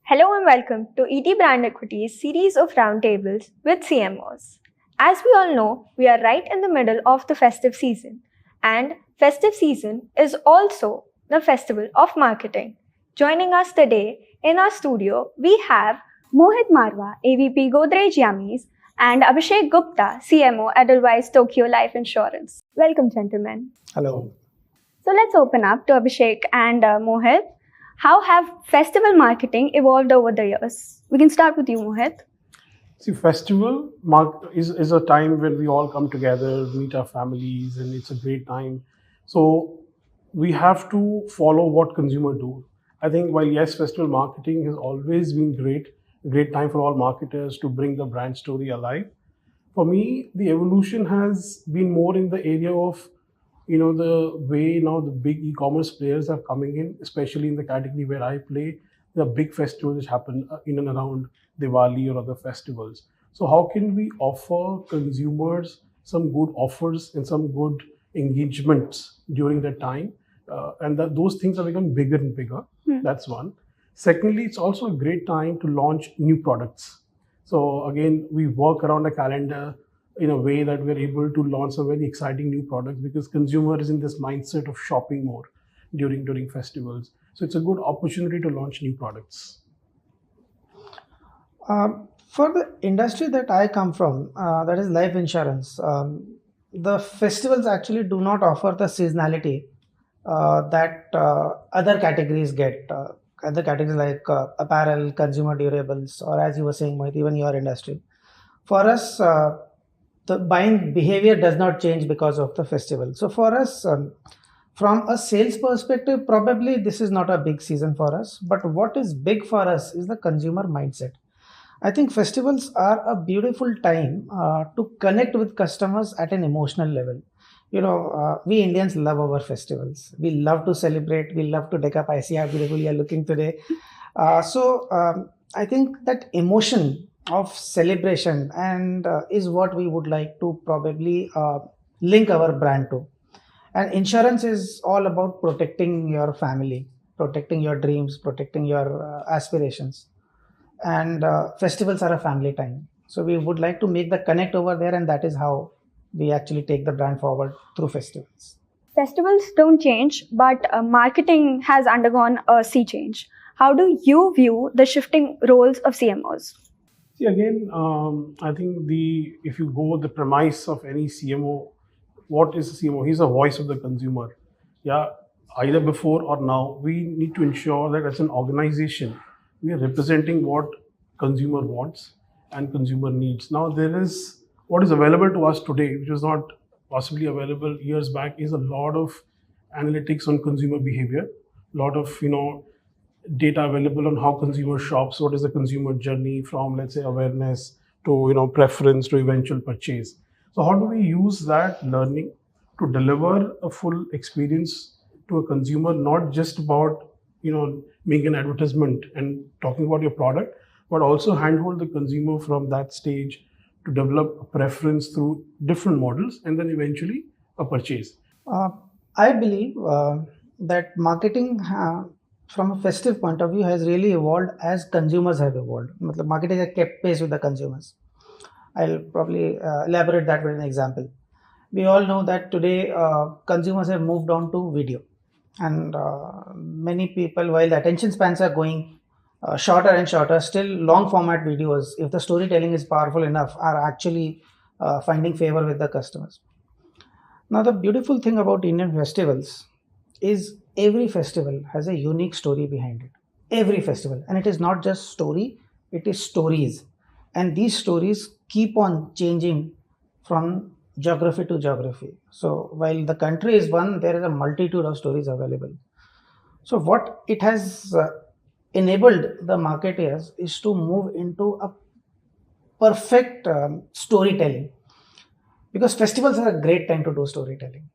Hello and welcome to ET Brand Equity's series of roundtables with CMOs. As we all know, we are right in the middle of the festive season, and festive season is also the festival of marketing. Joining us today in our studio, we have Mohit Marwa, AVP Godrej Yummies, and Abhishek Gupta, CMO Edelweiss Tokyo Life Insurance. Welcome, gentlemen. Hello. So let's open up to Abhishek and Mohit. How have festival marketing evolved over the years? We can start with you, Mohit. See, festival is a time when we all come together, meet our families, and it's a great time. So we have to follow what consumer do. I think while yes, festival marketing has always been great, a great time for all marketers to bring the brand story alive. For me, the evolution has been more in the area of the way now the big e-commerce players are coming in, especially in the category where I play. The big festivals which happen in and around Diwali or other festivals. So how can we offer consumers some good offers and some good engagements during that time? And those things are becoming bigger and bigger. That's one. Secondly, it's also a great time to launch new products. So again, we work around a calendar in a way that we're able to launch some very exciting new products because consumer is in this mindset of shopping more during festivals. So it's a good opportunity to launch new products. For the industry that I come from, that is life insurance, the festivals actually do not offer the seasonality that other categories get. Other categories like apparel, consumer durables, or as you were saying, Mohit, even your industry. For us, the buying behavior does not change because of the festival. So for us, from a sales perspective, probably this is not a big season for us. But what is big for us is the consumer mindset. I think festivals are a beautiful time to connect with customers at an emotional level. We Indians love our festivals. We love to celebrate. We love to deck up. I see how beautiful you are looking today. So I think that emotion of celebration and is what we would like to probably link our brand to. And insurance is all about protecting your family, protecting your dreams, protecting your aspirations. And festivals are a family time. So we would like to make the connect over there, and that is how we actually take the brand forward through festivals. Festivals don't change, but marketing has undergone a sea change. How do you view the shifting roles of CMOs? See, again, I think if you go the premise of any CMO, what is a CMO? He's a voice of the consumer. Yeah, either before or now, we need to ensure that as an organization, we are representing what consumer wants and consumer needs. Now, there is what is available to us today, which was not possibly available years back, is a lot of analytics on consumer behavior, a lot of data available on how consumer shops, what is the consumer journey from, let's say, awareness to preference to eventual purchase. So how do we use that learning to deliver a full experience to a consumer, not just about making an advertisement and talking about your product, but also handhold the consumer from that stage to develop a preference through different models and then eventually a purchase. I believe that marketing from a festive point of view has really evolved as consumers have evolved. Marketing has kept pace with the consumers. I'll probably elaborate that with an example. We all know that today consumers have moved on to video, and many people, while the attention spans are going shorter and shorter, still long format videos, if the storytelling is powerful enough, are actually finding favor with the customers. Now, the beautiful thing about Indian festivals is every festival has a unique story behind it. Every festival. And it is not just story, it is stories. And these stories keep on changing from geography to geography. So while the country is one, there is a multitude of stories available. So what it has enabled the marketers is to move into a perfect storytelling, because festivals are a great time to do storytelling.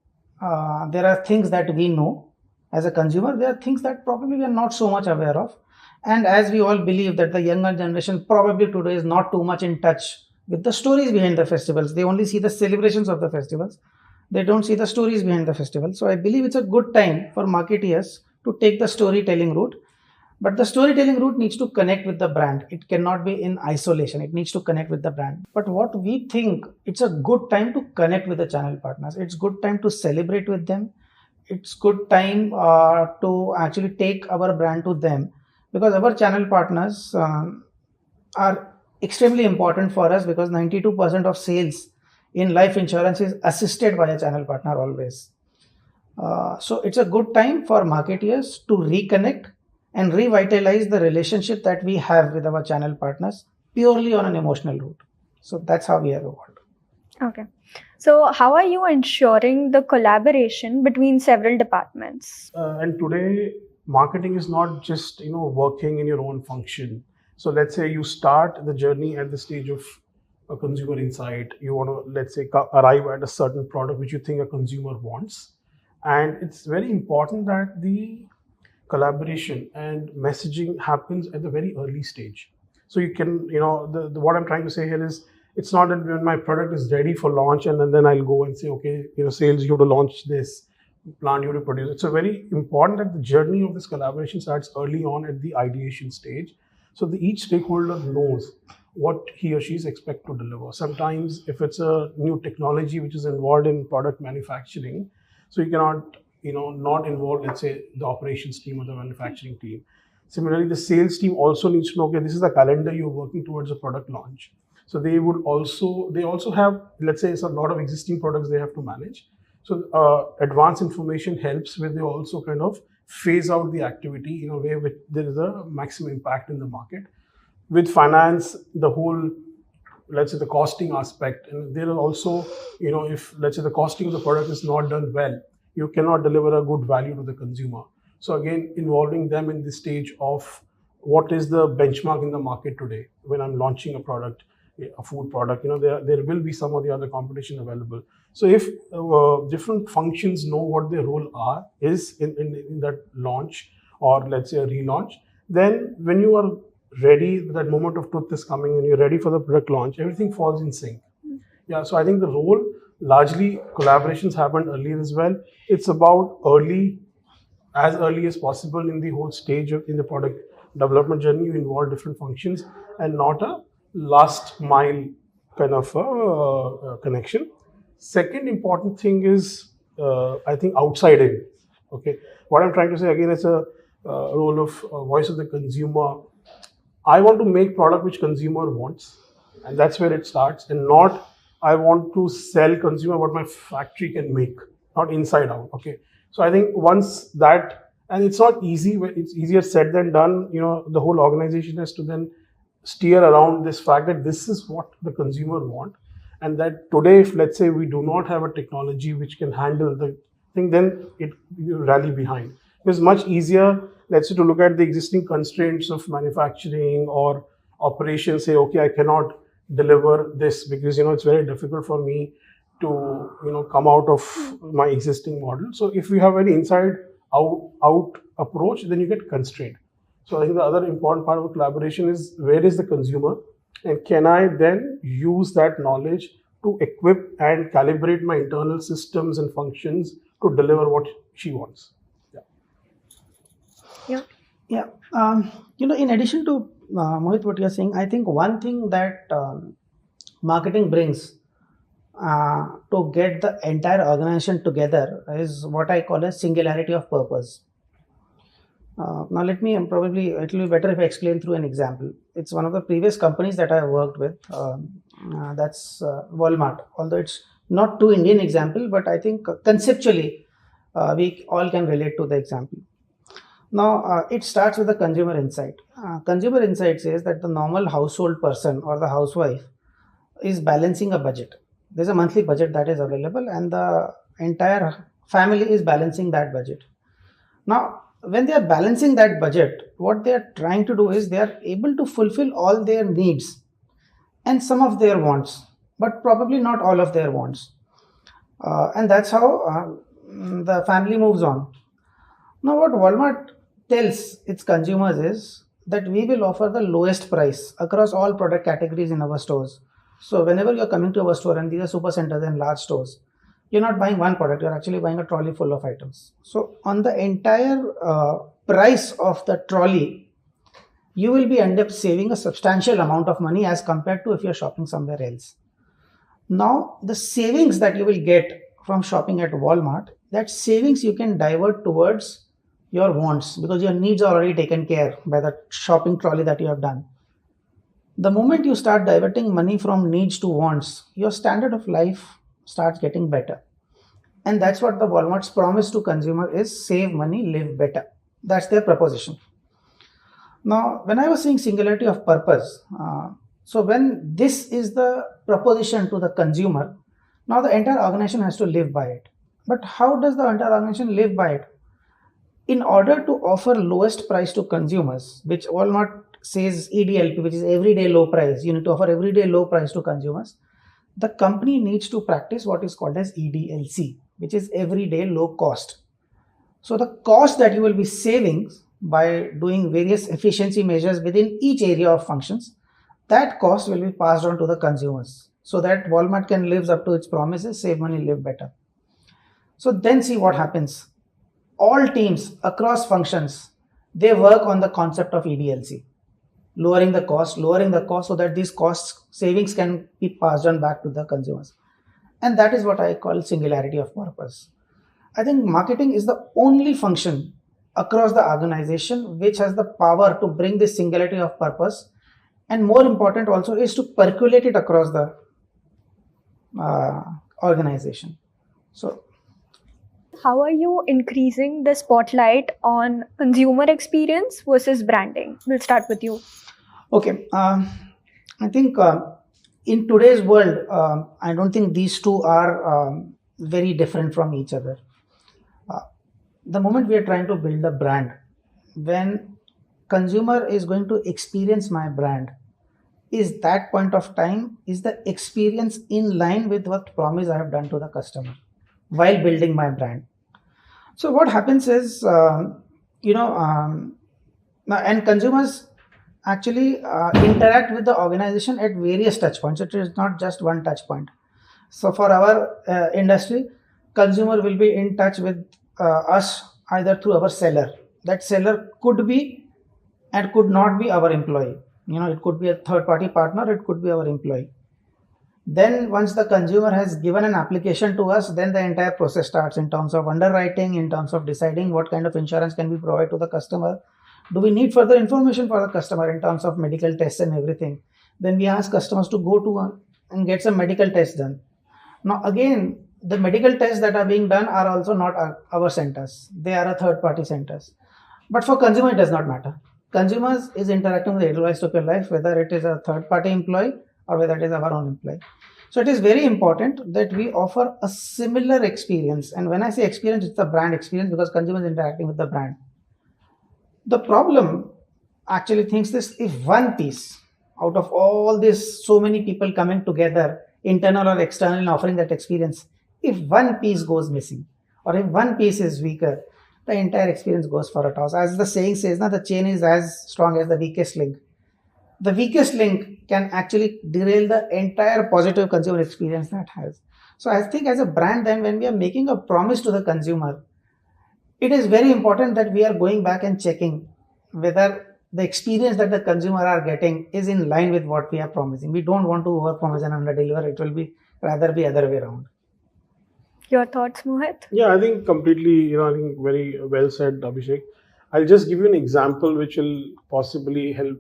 There are things that we know as a consumer, there are things that probably we are not so much aware of. And as we all believe that the younger generation probably today is not too much in touch with the stories behind the festivals. They only see the celebrations of the festivals. They don't see the stories behind the festival. So I believe it's a good time for marketeers to take the storytelling route But the storytelling route needs to connect with the brand. It cannot be in isolation. It needs to connect with the brand. But what we think, it's a good time to connect with the channel partners. It's good time to celebrate with them. It's good time to actually take our brand to them, because our channel partners are extremely important for us, because 92% of sales in life insurance is assisted by a channel partner always. So it's a good time for marketeers to reconnect and revitalize the relationship that we have with our channel partners purely on an emotional route. So that's how we have evolved. Okay. So, how are you ensuring the collaboration between several departments? And today, marketing is not just working in your own function. So let's say you start the journey at the stage of a consumer insight. You want to, let's say, arrive at a certain product which you think a consumer wants, and it's very important that the collaboration and messaging happens at the very early stage. So you can, what I'm trying to say here is, it's not that when my product is ready for launch and then I'll go and say, okay, sales, you have to launch this, plant, you have to produce. It's a very important that the journey of this collaboration starts early on at the ideation stage. So each stakeholder knows what he or she is expected to deliver. Sometimes if it's a new technology which is involved in product manufacturing, so you cannot not involve, let's say, the operations team or the manufacturing team. Similarly, the sales team also needs to know, okay, this is the calendar you're working towards a product launch. So they also have, let's say, it's a lot of existing products they have to manage. So advanced information helps where they also kind of phase out the activity in a way which there is a maximum impact in the market. With finance, the whole, let's say, the costing aspect, and there are also, if, let's say, the costing of the product is not done well, you cannot deliver a good value to the consumer. So again, involving them in the stage of what is the benchmark in the market today when I'm launching a product, a food product, there will be some of the other competition available. So if different functions know what their role is in that launch, or let's say a relaunch, then when you are ready, that moment of truth is coming and you're ready for the product launch, everything falls in sync. Yeah, so I think the role, largely collaborations happened earlier as well. It's about as early as possible in the whole stage in the product development journey, you involve different functions and not a last mile kind of connection. Second important thing is, I think, outside in. Okay, what I'm trying to say again is a role of voice of the consumer. I want to make product which consumer wants, and that's where it starts, and not I want to sell consumer what my factory can make, not inside out. Okay, so I think once that, and it's not easy, it's easier said than done. The whole organization has to then steer around this fact that this is what the consumer want, and that today, if let's say we do not have a technology which can handle the thing, then you rally behind. It's much easier, let's say, to look at the existing constraints of manufacturing or operations, say, okay, I cannot deliver this because it's very difficult for me to come out of my existing model. So if you have an inside out approach, then you get constrained. So I think the other important part of collaboration is, where is the consumer, and can I then use that knowledge to equip and calibrate my internal systems and functions to deliver what she wants. Yeah. In addition to Mohit, what you're saying, I think one thing that marketing brings to get the entire organization together is what I call a singularity of purpose. Now, let me probably, it will be better if I explain through an example. It's one of the previous companies that I worked with. That's Walmart. Although it's not too Indian example, but I think conceptually we all can relate to the example. Now, it starts with the consumer insight. Consumer insight says that the normal household person or the housewife is balancing a budget. There's a monthly budget that is available, and the entire family is balancing that budget. Now, when they are balancing that budget, what they are trying to do is they are able to fulfill all their needs and some of their wants, but probably not all of their wants. And that's how the family moves on. Now, what Walmart tells its consumers is that we will offer the lowest price across all product categories in our stores. So whenever you're coming to our store, and these are super centers and large stores, you're not buying one product, you're actually buying a trolley full of items. So on the entire price of the trolley, you will be end up saving a substantial amount of money as compared to if you're shopping somewhere else. Now, the savings that you will get from shopping at Walmart, that savings you can divert towards your wants because your needs are already taken care by the shopping trolley that you have done. The moment you start diverting money from needs to wants, your standard of life starts getting better. And that's what the Walmart's promise to consumer is: save money, live better. That's their proposition. Now, when I was saying singularity of purpose, so when this is the proposition to the consumer, now the entire organization has to live by it. But how does the entire organization live by it? In order to offer lowest price to consumers, which Walmart says EDLP, which is everyday low price, you need to offer everyday low price to consumers. The company needs to practice what is called as EDLC, which is everyday low cost. So the cost that you will be saving by doing various efficiency measures within each area of functions, that cost will be passed on to the consumers so that Walmart can live up to its promises: save money, live better. So then see what happens. All teams across functions, they work on the concept of EDLC, lowering the cost so that these cost savings can be passed on back to the consumers. And that is what I call singularity of purpose. I think marketing is the only function across the organization which has the power to bring this singularity of purpose, and more important also is to percolate it across the organization. So how are you increasing the spotlight on consumer experience versus branding? We'll start with you. Okay, I think in today's world, I don't think these two are very different from each other. The moment we are trying to build a brand, when consumer is going to experience my brand, is that point of time, is the experience in line with what promise I have done to the customer while building my brand? So what happens is, now, and consumers actually interact with the organization at various touch points. It is not just one touch point. So for our industry, consumer will be in touch with us either through our seller. That seller could be and could not be our employee. It could be a third party partner, it could be our employee. Then once the consumer has given an application to us, then the entire process starts in terms of underwriting, in terms of deciding what kind of insurance can we provide to the customer. Do we need further information for the customer in terms of medical tests and everything? Then we ask customers to go to and get some medical tests done. Now again, the medical tests that are being done are also not our centers. They are a third party centers. But for consumer, it does not matter. Consumers is interacting with the Edelweiss of your life, whether it is a third party employee or whether it is our own employee. So it is very important that we offer a similar experience. And when I say experience, it's the brand experience because consumers interacting with the brand. The problem actually thinks this: if one piece out of all this, so many people coming together, internal or external, and offering that experience, if one piece goes missing or if one piece is weaker, the entire experience goes for a toss. As the saying says, the chain is as strong as the weakest link. The weakest link can actually derail the entire positive consumer experience that has. So I think as a brand, then when we are making a promise to the consumer, it is very important that we are going back and checking whether the experience that the consumer are getting is in line with what we are promising. We don't want to overpromise and underdeliver. It will be rather be other way around. Your thoughts, Mohit? Yeah, I think completely, I think very well said, Abhishek. I'll just give you an example which will possibly help,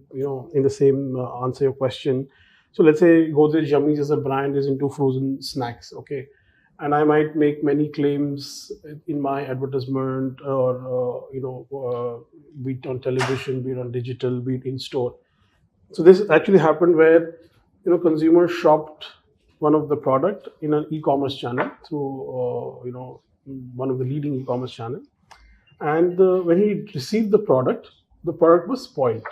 in the same answer your question. So let's say Godrej Yummies as a brand is into frozen snacks, okay? And I might make many claims in my advertisement or, be it on television, be it on digital, be it in store. So this actually happened where, consumers shopped one of the product in an e-commerce channel through, one of the leading e-commerce channel. And when he received the product was spoiled.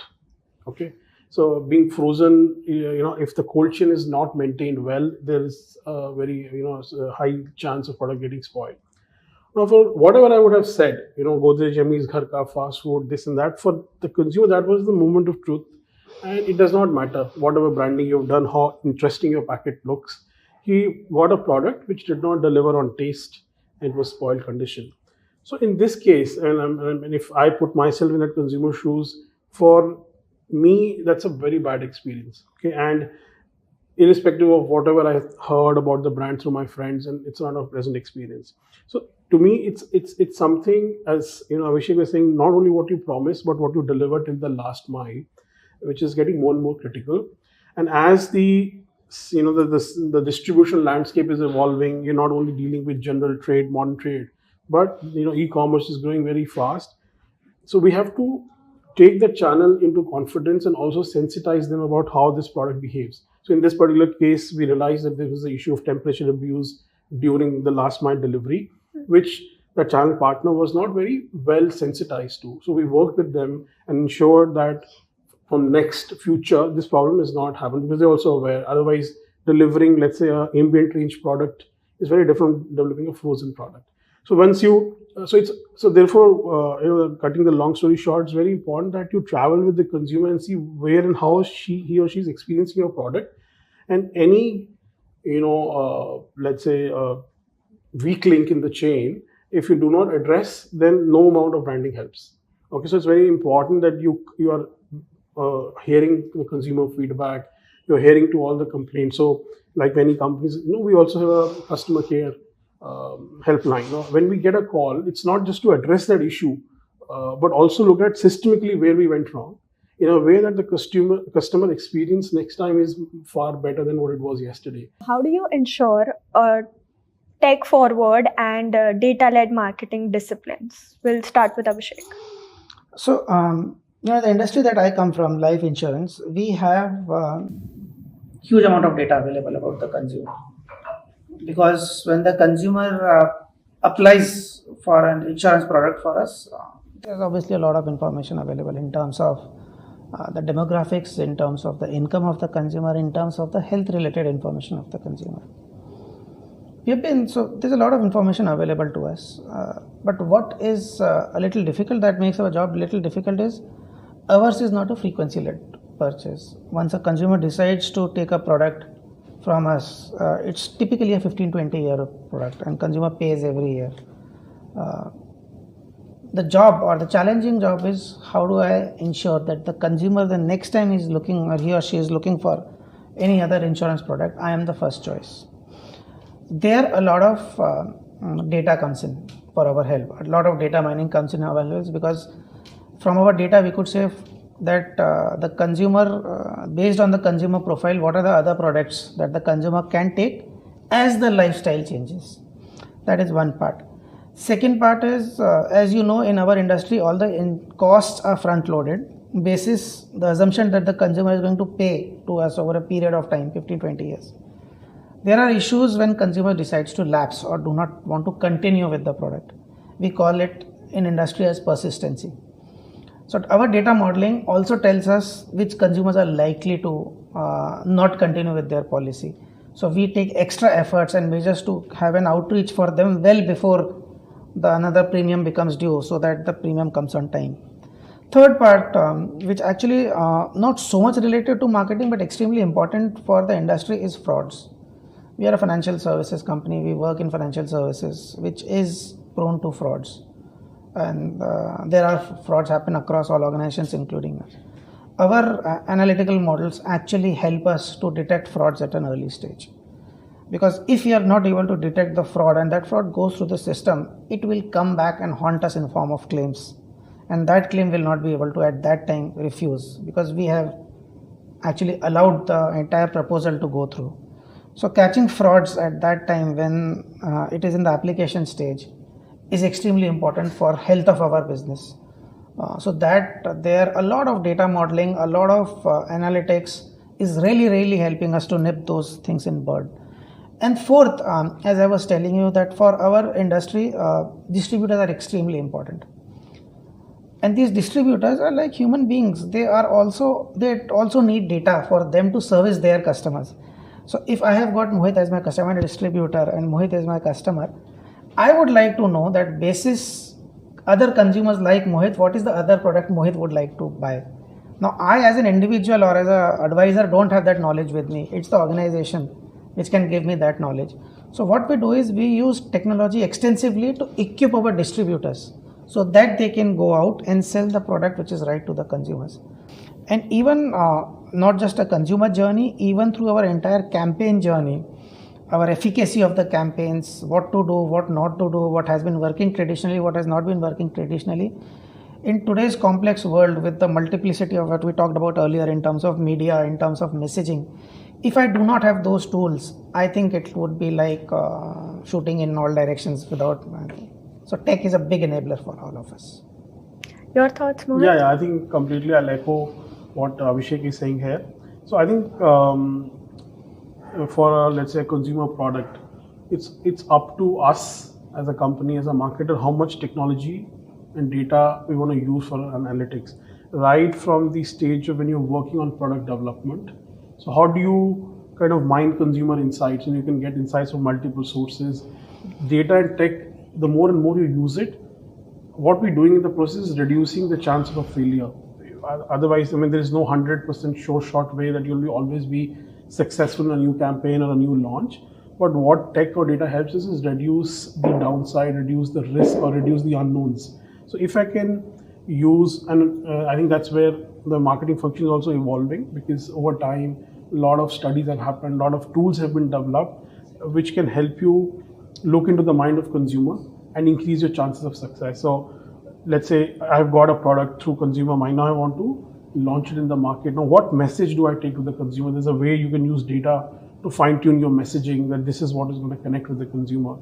Okay, so being frozen, if the cold chain is not maintained well, there is a very high chance of product getting spoiled. Now, for whatever I would have said, Godrej Yummies, Ghar Ka, fast food, this and that, for the consumer, that was the moment of truth. And it does not matter whatever branding you've done, how interesting your packet looks. He got a product which did not deliver on taste and was spoiled condition. So in this case, and if I put myself in that consumer shoes, for me, that's a very bad experience. Okay, and irrespective of whatever I heard about the brand through my friends, and it's not a pleasant experience. So to me, it's something, as Abhishek was saying, not only what you promise but what you deliver till the last mile, which is getting more and more critical. And as the distribution landscape is evolving, you're not only dealing with general trade, modern trade, but e-commerce is growing very fast. So we have to take the channel into confidence and also sensitize them about how this product behaves. So in this particular case, we realized that there was the issue of temperature abuse during the last mile delivery, which the channel partner was not very well sensitized to. So we worked with them and ensured that from next future this problem is not happen, because they're also aware. Otherwise, delivering, let's say, a ambient range product is very different from developing a frozen product. So once you so therefore, cutting the long story short, it's very important that you travel with the consumer and see where and how he or she is experiencing your product, and any let's say weak link in the chain, if you do not address, then no amount of branding helps. Okay, so it's very important that you are hearing the consumer feedback, you're hearing to all the complaints. So like many companies, we also have a customer care helpline. When we get a call, it's not just to address that issue, but also look at systemically where we went wrong, in a way that the customer experience next time is far better than what it was yesterday. How do you ensure tech forward and data-led marketing disciplines? We'll start with Abhishek. So, the industry that I come from, life insurance, we have huge amount of data available about the consumer. Because when the consumer applies for an insurance product for us, there's obviously a lot of information available in terms of the demographics, in terms of the income of the consumer, in terms of the health related information of the consumer. So there's a lot of information available to us. But what is a little difficult, that makes our job a little difficult, is ours is not a frequency led purchase. Once a consumer decides to take a product from us, it's typically a 15-20 year product, and consumer pays every year. The job, or the challenging job, is how do I ensure that the consumer, the next time he's looking, or he or she is looking for any other insurance product, I am the first choice. There a lot of data comes in for our help. A lot of data mining comes in our help, because from our data we could say that the consumer, based on the consumer profile, what are the other products that the consumer can take as the lifestyle changes. That is one part. Second part is, as you know, in our industry, all the costs are front loaded, basis the assumption that the consumer is going to pay to us over a period of time, 15-20 years. There are issues when consumer decides to lapse or do not want to continue with the product. We call it in industry as persistency. So our data modeling also tells us which consumers are likely to not continue with their policy. So we take extra efforts and measures to have an outreach for them well before another premium becomes due, so that the premium comes on time. Third part, which actually not so much related to marketing but extremely important for the industry, is frauds. We are a financial services company. We work in financial services, which is prone to frauds. And there are frauds happen across all organizations, including us. Our analytical models actually help us to detect frauds at an early stage. Because if we are not able to detect the fraud and that fraud goes through the system, it will come back and haunt us in form of claims. And that claim will not be able to at that time refuse, because we have actually allowed the entire proposal to go through. So catching frauds at that time when it is in the application stage is extremely important for health of our business. So that there a lot of data modeling, a lot of analytics is really helping us to nip those things in bud. And fourth, as I was telling you, that for our industry, distributors are extremely important. And these distributors are like human beings. They also need data for them to service their customers. So if I have got Mohit as my customer and a distributor, and Mohit is my customer, I would like to know that basis other consumers like Mohit, what is the other product Mohit would like to buy. Now I as an individual or as an advisor don't have that knowledge with me. It's the organization which can give me that knowledge. So what we do is we use technology extensively to equip our distributors so that they can go out and sell the product which is right to the consumers. And even not just a consumer journey, even through our entire campaign journey, our efficacy of the campaigns, what to do, what not to do, what has been working traditionally, what has not been working traditionally. In today's complex world, with the multiplicity of what we talked about earlier in terms of media, in terms of messaging, if I do not have those tools, I think it would be like shooting in all directions without. So tech is a big enabler for all of us. Your thoughts, Mohit? Yeah, I think completely I'll echo what Abhishek is saying here. So I think for let's say a consumer product, it's up to us as a company, as a marketer, how much technology and data we want to use for analytics, right from the stage of when you're working on product development. So how do you kind of mine consumer insights, and you can get insights from multiple sources. Data and tech, the more and more you use it, what we're doing in the process is reducing the chance of a failure. Otherwise, I mean, there is no 100% sure shot way that you'll always be successful in a new campaign or a new launch. But what tech or data helps us is reduce the downside, reduce the risk, or reduce the unknowns. So if I can use, and I think that's where the marketing function is also evolving, because over time, a lot of studies have happened, a lot of tools have been developed, which can help you look into the mind of consumer and increase your chances of success. So let's say I've got a product through consumer mind, now I want to launch it in the market. Now what message do I take to the consumer? There's a way you can use data to fine tune your messaging, that this is what is going to connect with the consumer.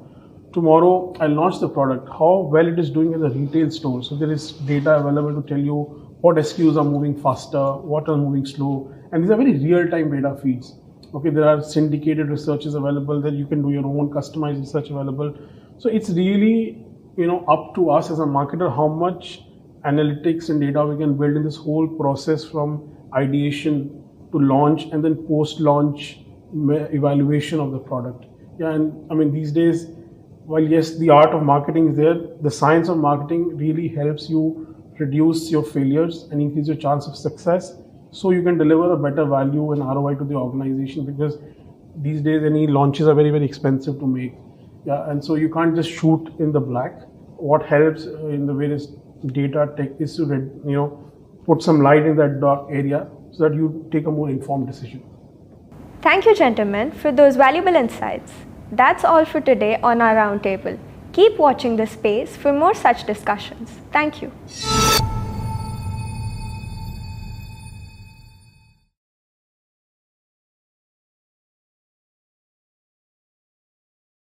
Tomorrow I'll launch the product, how well it is doing in the retail store. So there is data available to tell you what SKUs are moving faster, what are moving slow. And these are very real-time data feeds. Okay, there are syndicated researches available that you can do your own customized research available. So it's really, up to us as a marketer how much analytics and data we can build in this whole process, from ideation to launch and then post-launch evaluation of the product. Yeah, and I mean these days, while yes, the art of marketing is there, the science of marketing really helps you reduce your failures and increase your chance of success, so you can deliver a better value and ROI to the organization, because these days any launches are very, very expensive to make. Yeah, and so you can't just shoot in the black. What helps in the various data tech is to put some light in that dark area so that you take a more informed decision. Thank you, gentlemen, for those valuable insights. That's all for today on our roundtable. Keep watching this space for more such discussions. Thank you.